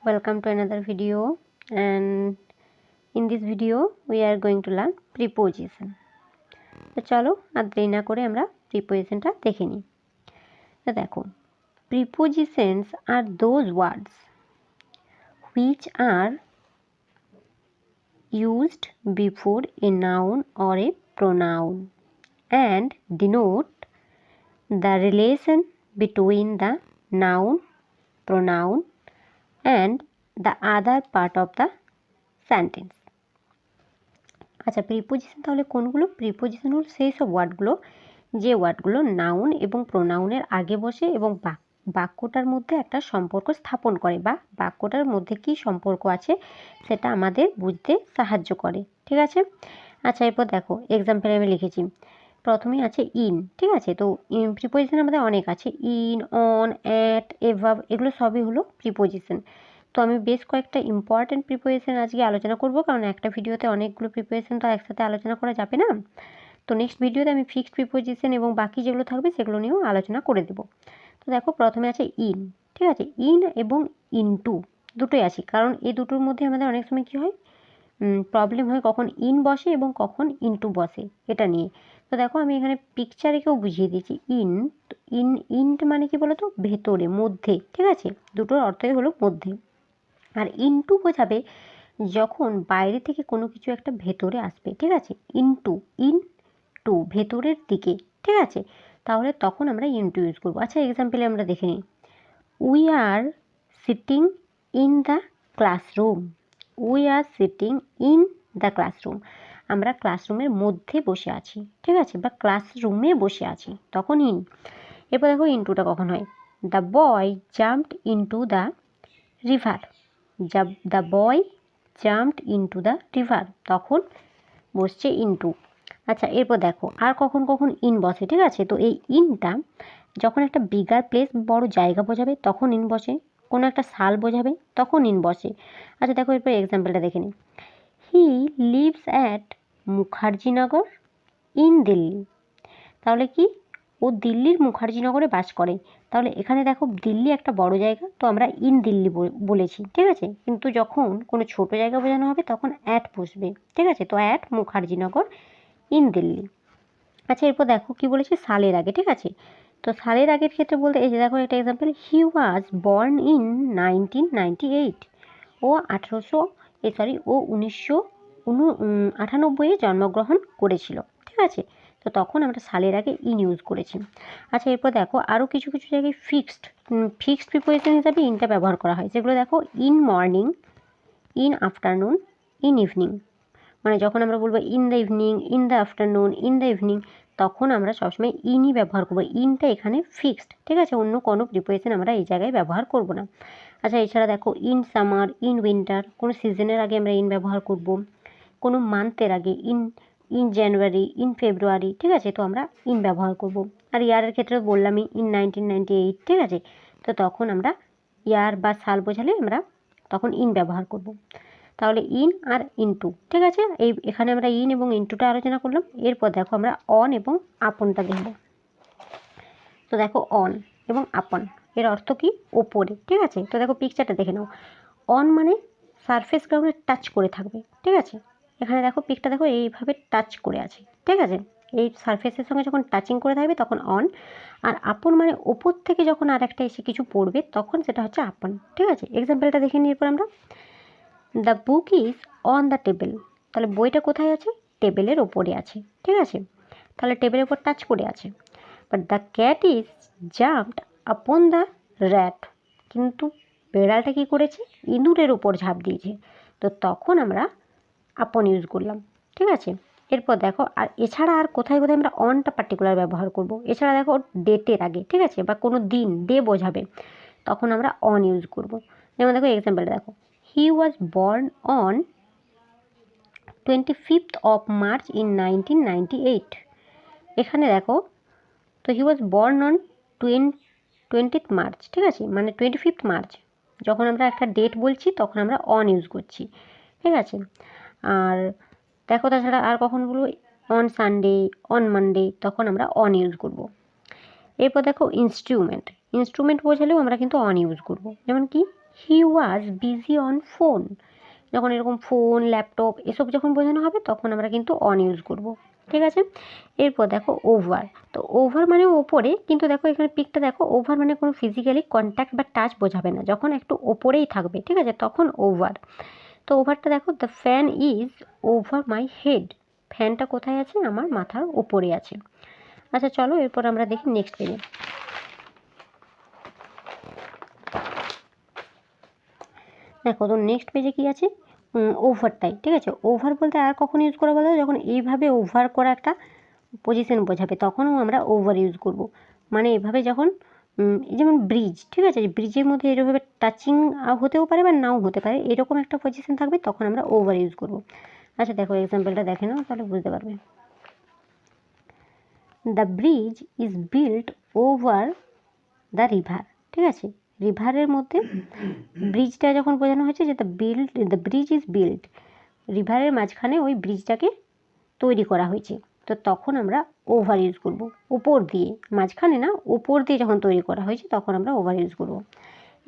Welcome to another video, and in this video we are going to learn preposition. তো চলো আর দেরি না করে আমরা প্রিপোজিশনটা দেখে নিই। তো দেখো, prepositions are those words which are used before a noun or a pronoun and denote the relation between the noun, pronoun and the other part of the sentence. আচ্ছা, প্রিপোজিশন তাহলে কোনগুলো? প্রিপোজিশন হলো সেই সব ওয়ার্ডগুলো যে ওয়ার্ডগুলো নাউন এবং প্রোনাউনের আগে বসে এবং বাক্যটার মধ্যে একটা সম্পর্ক স্থাপন করে বা বাক্যটার মধ্যে কি সম্পর্ক আছে সেটা আমাদের বুঝতে সাহায্য করে। ঠিক আছে। আচ্ছা, এরপর দেখো এক্সাম্পলে আমি লিখেছি। প্রথমে আছে ইন। ঠিক আছে, তো প্রিপোজিশন আমাদের অনেক আছে। ইন, অন, অ্যাট, এভাব, এগুলো সবই হলো প্রিপোজিশন। তো আমি বেশ কয়েকটা ইম্পর্টেন্ট প্রিপোজিশন আজকে আলোচনা করব, কারণ একটা ভিডিওতে অনেকগুলো প্রিপোজিশন তো একসাথে আলোচনা করা যাবে না। তো নেক্সট ভিডিওতে আমি ফিক্সড প্রিপোজিশন এবং বাকি যেগুলো থাকবে সেগুলো নিয়েও আলোচনা করে দেবো। তো দেখো, প্রথমে আছে ইন। ঠিক আছে, ইন এবং ইনটু দুটোই আছে, কারণ এই দুটোর মধ্যে আমাদের অনেক সময় কী হয়, প্রবলেম হয় কখন ইন বসে এবং কখন ইনটু বসে, এটা নিয়ে। তো দেখো, আমি এখানে পিকচারেকেও বুঝিয়ে দিয়েছি। ইন, ইন্ট মানে কি বলো তো, ভেতরে, মধ্যে। ঠিক আছে, দুটোর অর্থই হলো মধ্যে। আর ইনটু বোঝাবে যখন বাইরে থেকে কোনো কিছু একটা ভেতরে আসবে। ঠিক আছে, ইনটু ভেতরের দিকে। ঠিক আছে, তাহলে তখন আমরা ইনটু ইউজ করবো। আচ্ছা, এক্সাম্পলে আমরা দেখে নিই। We are sitting in the classroom. We are sitting in the classroom, আমরা ক্লাসরুমের মধ্যে বসে আছি। ঠিক আছে, বা ক্লাসরুমে বসে আছি, তখন ইন। এরপর দেখো ইনটুটা কখন হয়। The boy jumped into the river. The boy jumped into the river, তখন বসছে ইনটু। আচ্ছা, এরপর দেখো আর কখন কখন ইন বসে। ঠিক আছে, তো এই ইনটা যখন একটা বিগার প্লেস, বড় জায়গা বোঝাবে তখন ইন বসে, কোনো একটা সাল বোঝাবে তখন ইন বসে। আচ্ছা দেখো, এরপর এক্সাম্পলটা দেখে নিই। He lives at Mukherjee Nagar in Delhi. তাহলে কি, ও দিল্লির মুখার্জিনগরে বাস করে। তাহলে এখানে দেখো, দিল্লি একটা বড় জায়গা, তো আমরা ইন দিল্লি বলেছি। ঠিক আছে, কিন্তু যখন কোনো ছোট জায়গা বোঝানো হবে তখন অ্যাট বসবে। ঠিক আছে, তো অ্যাট মুখার্জিনগর ইন দিল্লি। আচ্ছা, এরপর দেখো কি বলেছে, সালের আগে। ঠিক আছে, তো সালের আগের ক্ষেত্রে বলতে এই যে দেখো একটা example. He was born in 1998। ও 1998 জন্মগ্রহণ করেছিল। ঠিক আছে, তো তখন আমরা সালের আগে ইন ইউজ করেছি। আচ্ছা, এরপর দেখো আরও কিছু কিছু জায়গায় ফিক্সড প্রিপোজিশন হিসাবে ইনটা ব্যবহার করা হয়। যেগুলো দেখো, in morning, in afternoon, in evening. মানে যখন আমরা বলবো in the evening, in the afternoon, in the evening, তখন আমরা সবসময় ইনই ব্যবহার করবো। ইনটা এখানে ফিক্সড। ঠিক আছে, অন্য কোনো প্রিপোজিশন আমরা এই জায়গায় ব্যবহার করব না। আচ্ছা, এছাড়া দেখো ইন সামার, ইন উইন্টার, কোনো সিজনের আগে আমরা ইন ব্যবহার করব। কোনো মান্থের আগে ইন জানুয়ারি, ইন ফেব্রুয়ারি। ঠিক আছে, তো আমরা ইন ব্যবহার করব। আর ইয়ারের ক্ষেত্রে বললামই ইন 1998। ঠিক আছে, তো তখন আমরা ইয়ার বা সাল বোঝালে আমরা তখন ইন ব্যবহার করব। তাহলে ইন আর ইনটু। ঠিক আছে, এখানে আমরা ইন এবং ইনটুটা আলোচনা করলাম। এরপর দেখো আমরা অন এবং আপনটা দেখব। তো দেখো, অন এবং আপন এর অর্থ কি, ওপরে। ঠিক আছে, তো দেখো পিকচারটা দেখে নাও। অন মানে সারফেস গ্রাউন্ডে টাচ করে থাকবে। ঠিক আছে, এখানে দেখো পিকটা দেখো, এইভাবে টাচ করে আছে। ঠিক আছে, এই সারফেসের সঙ্গে যখন টাচিং করে থাকবে তখন অন। আর আপন মানে ওপর থেকে যখন আর একটা এসে কিছু পড়বে তখন সেটা হচ্ছে আপন। ঠিক আছে, এক্সাম্পলটা দেখে নিই এরপর আমরা। The book is on the table. তাহলে বইটা কোথায় আছে, টেবিলের ওপরে আছে। ঠিক আছে, তাহলে টেবিলের ওপর টাচ করে আছে। But the cat is jumped upon the rat. কিন্তু বেড়ালটা কী করেছে, ইঁদুরের ওপর ঝাঁপ দিয়েছে, তো তখন আমরা আপন ইউজ করলাম। ঠিক আছে, এরপর দেখো আর এছাড়া আর কোথায় কোথায় আমরা অনটা পার্টিকুলার ব্যবহার করব। এছাড়া দেখো ডেটের আগে। ঠিক আছে, বা কোনো দিন, ডে বোঝাবে, তখন আমরা অন ইউজ করব। যেমন দেখো এক্সাম্পলটা দেখো। He was born on 25th of March in 1998। এখানে দেখো, তো he was born on 20th March. ঠিক আছে, মানে 25th মার্চ, যখন আমরা একটা ডেট বলছি তখন আমরা অন ইউজ করছি। ঠিক আছে, আর দেখো তাছাড়া আর কখন বলবো, অন সানডে, অন মানডে, তখন আমরা অন ইউজ করব। এরপর দেখো ইনস্ট্রুমেন্ট বোঝালেও আমরা কিন্তু অন ইউজ করব। যেমন কি, হি ওয়াজ বিজি অন ফোন। যখন এরকম ফোন, ল্যাপটপ এসব যখন বোঝানো হবে তখন আমরা কিন্তু অন ইউজ করব, ঠিক আছে। এরপর দেখো ওভার। তো ওভার মানে ওপরে, কিন্তু দেখো এখানে পিকটা দেখো, ওভার মানে কোনো ফিজিক্যালি কন্ট্যাক্ট বা টাচ বোঝাবে না, যখন একটু ওপরেই থাকবে, ঠিক আছে, তখন ওভার। তো ওভারটা দেখো, the fan is over my head. ফ্যানটা কোথায় আছে? আমার মাথার ওপরে আছে। আচ্ছা চলো এরপর আমরা দেখি নেক্সট পেজে। দেখো তো নেক্সট পেজে কী আছে? ওভারটাই, ঠিক আছে। ওভার বলতে আর কখন ইউজ করা বলো? যখন এইভাবে ওভার করা একটা পজিশন বোঝাবে তখনও আমরা ওভার ইউজ করব। মানে এভাবে যখন যেমন ব্রিজ, ঠিক আছে, ব্রিজের মধ্যে এরকমভাবে টাচিং হতেও পারে বা নাও হতে পারে, এরকম একটা পজিশন থাকবে তখন আমরা ওভার ইউজ করব। আচ্ছা দেখো এক্সাম্পলটা দেখে নাও, তাহলে বুঝতে পারবে। The bridge is built over the river, ঠিক আছে। রিভারের মধ্যে ব্রিজটা যখন বোঝানো হয়েছে যে দ্য ব্রিজ ইজ বিল্ট, রিভারের মাঝখানে ওই ব্রিজটাকে তৈরি করা হয়েছে, তো তখন আমরা ওভার ইউজ করব। উপর দিয়ে, মাঝখানে না, উপর দিয়ে যখন তৈরি করা হয়েছে তখন আমরা ওভার ইউজ করব।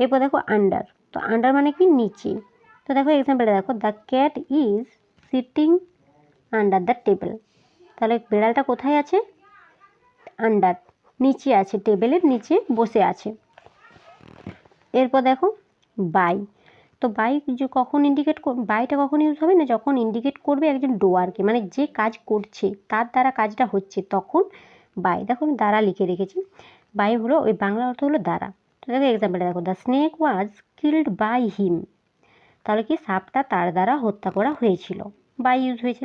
এরপর দেখো আন্ডার। তো আন্ডার মানে কি? নিচে। তো দেখো এক্সাম্পলটা দেখো, the cat is sitting under the table. তাহলে বিড়ালটা কোথায় আছে? আন্ডার, নিচে আছে, টেবিলের নিচে বসে আছে। এরপর দেখো বাই। তো বাই কখন ইন্ডিকেট, বাইটা কখন ইউজ হবে না? যখন ইন্ডিকেট করবে একজন ডোয়ারকে, মানে যে কাজ করছে তার দ্বারা কাজটা হচ্ছে, তখন বাই। দেখো আমি দ্বারা লিখে রেখেছি। বাই হলো ওই বাংলা অর্থ হলো দ্বারা। তো দেখো এক্সাম্পলটা দেখো, the snake was killed by him. তাহলে কি? সাপটা তার দ্বারা হত্যা করা হয়েছিল, বাই ইউজ হয়েছে।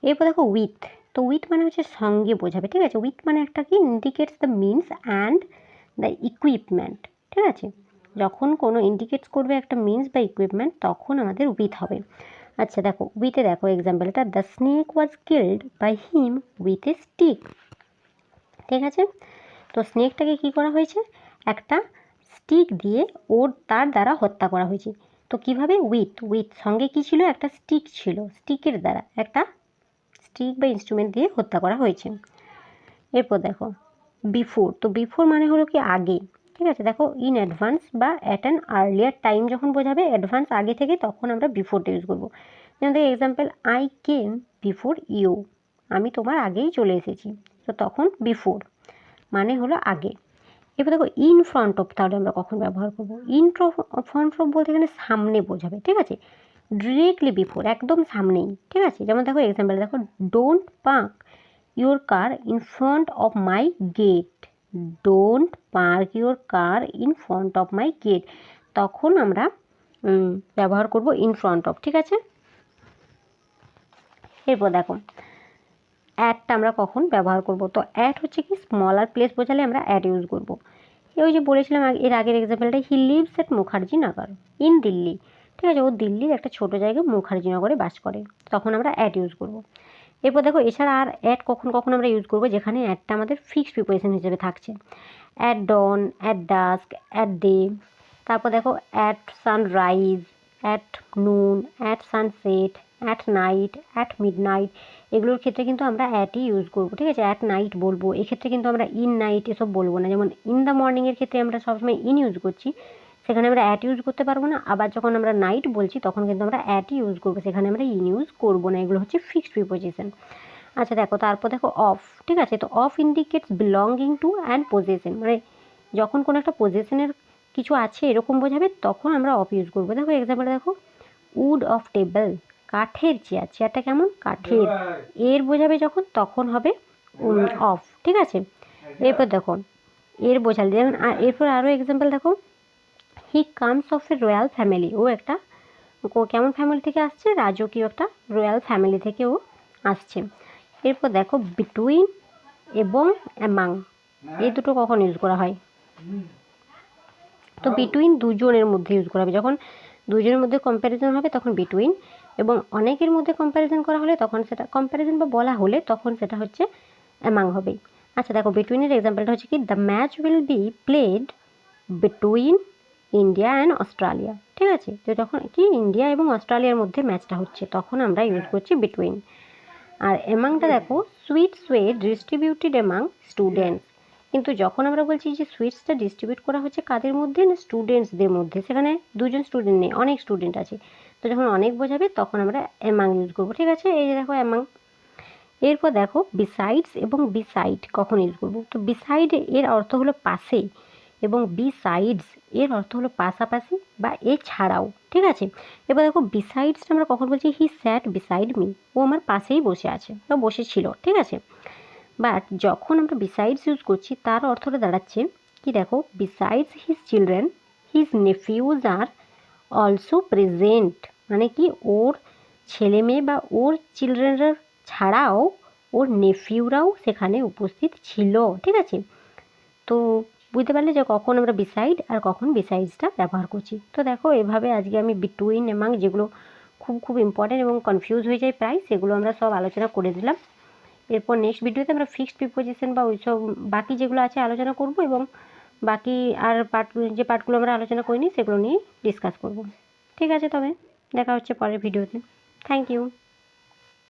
এরপর দেখো উইথ। তো উইথ মানে হচ্ছে সঙ্গে বোঝাবে, ঠিক আছে। উইথ মানে একটা কি? Indicates the means and the equipment, ঠিক আছে। যখন কোনো ইন্ডিকেটস করবে একটা মিনস বা ইকুইপমেন্ট তখন আমাদের উইথ হবে। আচ্ছা দেখো উইথে দেখো এক্সাম্পলটা, the snake was killed by him with a stick, ঠিক আছে। তো স্নেকটাকে কি করা হয়েছে? একটা স্টিক দিয়ে তার দ্বারা হত্যা করা হয়েছে। তো কিভাবে? উইথ সঙ্গে কি ছিল? একটা স্টিক ছিল, স্টিকের দ্বারা, একটা স্টিক বা ইনস্ট্রুমেন্ট দিয়ে হত্যা করা হয়েছে। এরপর দেখো বিফোর। তো বিফোর মানে হলো কি? আগে, ঠিক আছে। দেখো ইন অ্যাডভান্স বা অ্যাট অ্যান আর্লিয়ার টাইম যখন বোঝাবে, অ্যাডভান্স আগে থেকে, তখন আমরা বিফোরটা ইউজ করবো। যেমন দেখো example, I came before you. আমি তোমার আগেই চলে এসেছি, তো তখন বিফোর মানে হলো আগে। এবার দেখো ইন ফ্রন্ট অফ, তাহলে আমরা কখন ব্যবহার করবো? ইন ফ্রন্ট অফ বলতে এখানে সামনে বোঝাবে, ঠিক আছে। ডিরেক্টলি বিফোর, একদম সামনেই, ঠিক আছে। যেমন দেখো এক্সাম্পল দেখো, don't park your car in front of my gate. Don't park your car in front of my gate, তখন আমরা ব্যবহার করব ইন ফ্রন্ট অফ, ঠিক আছে। এরপর দেখো অ্যাটটা আমরা কখন ব্যবহার করব? তো অ্যাট হচ্ছে কি? স্মলার প্লেস বোঝালে আমরা অ্যাট ইউজ করব। ওই যে বলেছিলাম এর আগের এক্সাম্পলটা, he lives at Mukherjee Nagar in Delhi, ঠিক আছে। ও দিল্লির একটা ছোট জায়গায় মুখার্জি নগরে বাস করে, তখন আমরা অ্যাট ইউজ করব। এরপর দেখো এছাড়া আর অ্যাট কখন কখন আমরা ইউজ করব, যেখানে অ্যাটটা আমাদের ফিক্সড প্রিপোজিশন হিসেবে থাকছে। At dawn, at dusk, at day. তারপর দেখো at sunrise, at noon, at sunset, at night, at midnight. এগুলোর ক্ষেত্রে কিন্তু আমরা অ্যাটই ইউজ করবো, ঠিক আছে। অ্যাট নাইট বলবো, এক্ষেত্রে কিন্তু আমরা ইন নাইট এসব বলবো না। যেমন ইন দ্য মর্নিংয়ের ক্ষেত্রে আমরা সবসময় ইন ইউজ করছি, সেখানে আমরা অ্যাট ইউজ করতে পারবো না। আবার যখন আমরা নাইট বলছি তখন কিন্তু আমরা অ্যাটই ইউজ করবো, সেখানে আমরা ইন ইউজ করবো না। এগুলো হচ্ছে ফিক্সড প্রিপোজিশন। আচ্ছা দেখো তারপর দেখো অফ, ঠিক আছে। তো of indicates belonging to and possession, মানে যখন কোনো একটা পজেশনের কিছু আছে এরকম বোঝাবে তখন আমরা অফ ইউজ করবো। দেখো এক্সাম্পল দেখো, উড অফ টেবল, কাঠের চেয়ার। চেয়ারটা কেমন? কাঠের। এর বোঝাবে যখন, তখন হবে অফ, ঠিক আছে। এরপর দেখো এর বোঝালে, যেমন এরপর আরও এক্সাম্পল দেখো, he comes of a royal family. ও একটা কেমন ফ্যামিলি থেকে আসছে? রাজকীয় একটা রয়্যাল ফ্যামিলি থেকে ও আসছে। এরপর দেখো বিটুইন এবং অ্যামাং, এই দুটো কখন ইউজ করা হয়? তো বিটুইন দুজনের মধ্যে ইউজ করা হবে, যখন দুজনের মধ্যে কম্প্যারিজন হবে তখন বিটুইন, এবং অনেকের মধ্যে কম্প্যারিজন করা হলে তখন সেটা কম্প্যারিজন বা বলা হলে তখন সেটা হচ্ছে অ্যামাং হবে। আচ্ছা দেখো বিটুইনের এক্সাম্পলটা হচ্ছে কি, the match will be played between India and Australia, ঠিক আছে। তো যখন কি ইন্ডিয়া এবং অস্ট্রেলিয়ার মধ্যে ম্যাচটা হচ্ছে তখন আমরা ইউজ করছি বিটুইন। আর অ্যামাংটা দেখো, sweet suit distributed among students. কিন্তু যখন আমরা বলছি যে সুইটসটা ডিস্ট্রিবিউট করা হচ্ছে কাদের মধ্যে, না স্টুডেন্টসদের মধ্যে, সেখানে দুজন স্টুডেন্ট নেই, অনেক স্টুডেন্ট আছে। তো যখন অনেক বোঝাবে তখন আমরা অ্যামাং ইউজ করবো, ঠিক আছে। এই যে দেখো অ্যামাং। এরপর দেখো বিসাইডস এবং বিসাইড কখন ইউজ করবো। তো বিসাইড এর অর্থ হলো পাশে, এবং বিসাইডস এর অর্থ হলো পাশাপাশি বা এছাড়াও, ঠিক আছে। এবার দেখো বিসাইডসটা আমরা কখন বলছি, হি স্যাট বিসাইড মি, ও আমার পাশেই বসে আছে বা বসেছিল, ঠিক আছে। বাট যখন আমরা বিসাইডস ইউজ করছি তার অর্থটা দাঁড়াচ্ছে কি, দেখো besides his children his নেফিউজ are also present, মানে কি ওর ছেলে মেয়ে বা ওর চিলড্রেনরা ছাড়াও ওর নেফিউরাও সেখানে উপস্থিত ছিল, ঠিক আছে। তো বুঝতে পারলে যে কখন আমরা বিসাইড আর কখন বিসাইডসটা ব্যবহার করছি। তো দেখো এভাবে আজকে আমি বিটুইন এমাং, যেগুলো খুব খুব ইম্পর্টেন্ট এবং কনফিউজ হয়ে যায় প্রায়, সেগুলো আমরা সব আলোচনা করে দিলাম। এরপর নেক্সট ভিডিওতে আমরা ফিক্সড প্রিপোজিশন বা ওইসব বাকি যেগুলো আছে আলোচনা করব, এবং বাকি আর যে পার্টগুলো আমরা আলোচনা করিনি সেগুলো নিয়ে ডিসকাস করব। ঠিক আছে, তবে দেখা হচ্ছে পরের ভিডিওতে। Thank you.